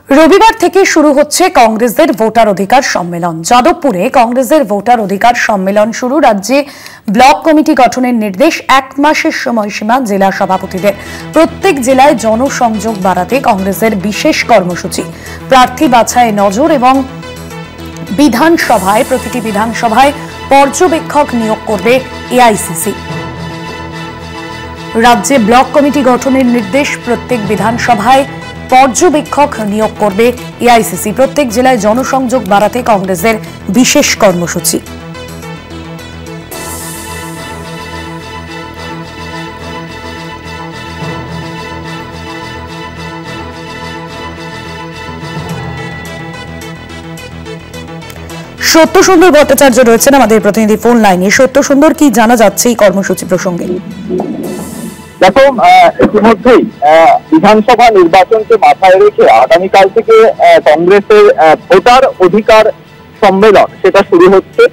রবিবার থেকে শুরু হচ্ছে কংগ্রেসের ভোটার অধিকার সম্মেলন। যাদবপুরে কংগ্রেসের ভোটার অধিকার সম্মেলন শুরু। রাজ্যে ব্লক কমিটি গঠনের নির্দেশ, 1 মাসের সময়সীমা জেলা সভাপতিদের। প্রত্যেক জেলায় জনসংযোগ বাড়াতে কংগ্রেসের বিশেষ কর্মসূচি। প্রার্থী বাছাই নজর এবং বিধানসভায় প্রতিটি বিধানসভায় পর্যবেক্ষক নিয়োগ করবে এআইসিসি। রাজ্যে ব্লক কমিটি গঠনের নির্দেশ, প্রত্যেক বিধানসভায় পর্যবেক্ষক নিয়োগ করবে এআইসিসি। প্রত্যেক জেলায় জনসংযোগ বাড়াতে কংগ্রেসের বিশেষ কর্মসূচি। সত্য সুন্দর ভট্টাচার্য রয়েছেন আমাদের প্রতিনিধি ফোন লাইনে। সত্য সুন্দর, কি জানা যাচ্ছে এই কর্মসূচি প্রসঙ্গে? দেখো, ইতিমধ্যেই বিধানসভা নির্বাচনকে মাথায় রেখে আগামীকাল থেকে কংগ্রেসের ভোটার অধিকার সম্মেলন সেটা শুরু হচ্ছে।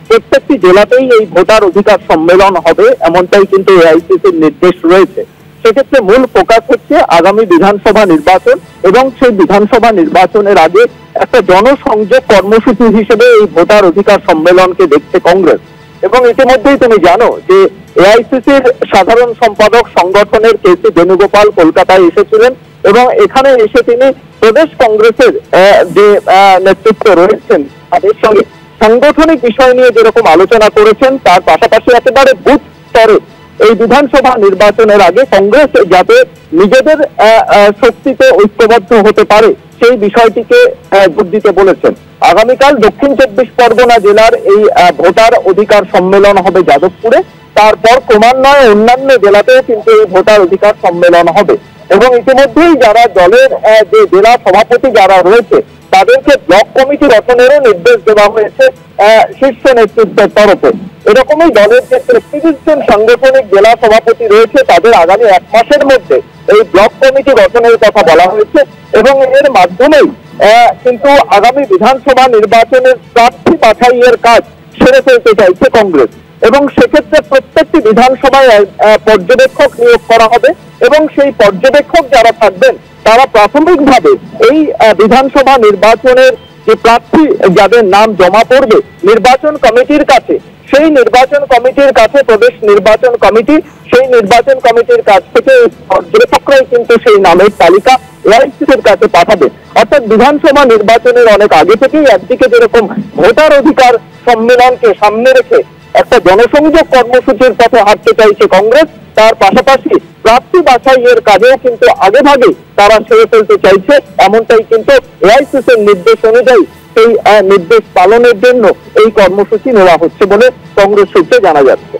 প্রত্যেকটি জেলাতেই এই ভোটার অধিকার সম্মেলন হবে, এমনটাই কিন্তু এআইসিসির নির্দেশ রয়েছে। সেক্ষেত্রে মূল ফোকাস হচ্ছে আগামী বিধানসভা নির্বাচন এবং সেই বিধানসভা নির্বাচনের আগে একটা জনসংযোগ কর্মসূচি হিসেবে এই ভোটার অধিকার সম্মেলনকে দেখছে কংগ্রেস। এবং ইতিমধ্যেই তুমি জানো যে এআইসিসির সাধারণ সম্পাদক সংগঠনের কেসি বেণুগোপাল কলকাতায় এসেছিলেন এবং এখানে এসে তিনি প্রদেশ কংগ্রেসের যে নেতৃত্ব রয়েছেন তাদের সঙ্গে সাংগঠনিক বিষয় নিয়ে যেরকম আলোচনা করেছেন, তার পাশাপাশি একেবারে বুথ স্তরে এই বিধানসভা নির্বাচনের আগে কংগ্রেস যাতে নিজেদের শক্তিতে ঐক্যবদ্ধ হতে পারে সেই বিষয়টিকে জোর দিতে বলেছেন। আগামীকাল দক্ষিণ 24 পরগনা জেলার এই ভোটার অধিকার সম্মেলন হবে যাদবপুরে। তারপর ক্রমান্বয়ে অন্যান্য জেলাতেও কিন্তু এই ভোটার অধিকার সম্মেলন হবে এবং ইতিমধ্যেই যারা দলের যে জেলা সভাপতি যারা রয়েছে তাদেরকে ব্লক কমিটি গঠনেরও নির্দেশ দেওয়া হয়েছে শীর্ষ নেতৃত্বের তরফে। এরকমই দলের যে 33 জন সাংগঠনিক জেলা সভাপতি রয়েছে তাদের আগামী 1 মাসের মধ্যে এই ব্লক কমিটি গঠনের কথা বলা হয়েছে এবং এর মাধ্যমেই কিন্তু আগামী বিধানসভা নির্বাচনের প্রার্থী বাছাইয়ের কাজ সেরে ফেলতে চাইছে কংগ্রেস। এবং সেক্ষেত্রে প্রত্যেকটি বিধানসভায় পর্যবেক্ষক নিয়োগ করা হবে এবং সেই পর্যবেক্ষক যারা থাকবেন তারা প্রাথমিকভাবে এই বিধানসভা নির্বাচনের যে প্রার্থী যাদের নাম জমা পড়বে নির্বাচন কমিটির কাছে, সেই নির্বাচন কমিটির কাছে প্রদেশ নির্বাচন কমিটি, সেই নির্বাচন কমিটির কাছ থেকে পর্যবেক্ষকরাই কিন্তু সেই নামের তালিকা এআইসিসির কাছে পাঠাবে। অর্থাৎ বিধানসভা নির্বাচনের অনেক আগে থেকেই একদিকে যেরকম ভোটার অধিকার সম্মেলনকে সামনে রেখে একটা জনসংযোগ কর্মসূচির পথে হাঁটতে চাইছে কংগ্রেস, তার পাশাপাশি প্রার্থী বাছাইয়ের কাজেও কিন্তু আগে ভাগে তারা সেরে ফেলতে চাইছে। এমনটাই কিন্তু এআইসিসির নির্দেশ অনুযায়ী সেই নির্দেশ পালনের জন্য এই কর্মসূচি নেওয়া হচ্ছে বলে কংগ্রেস সূত্রে জানা যাচ্ছে।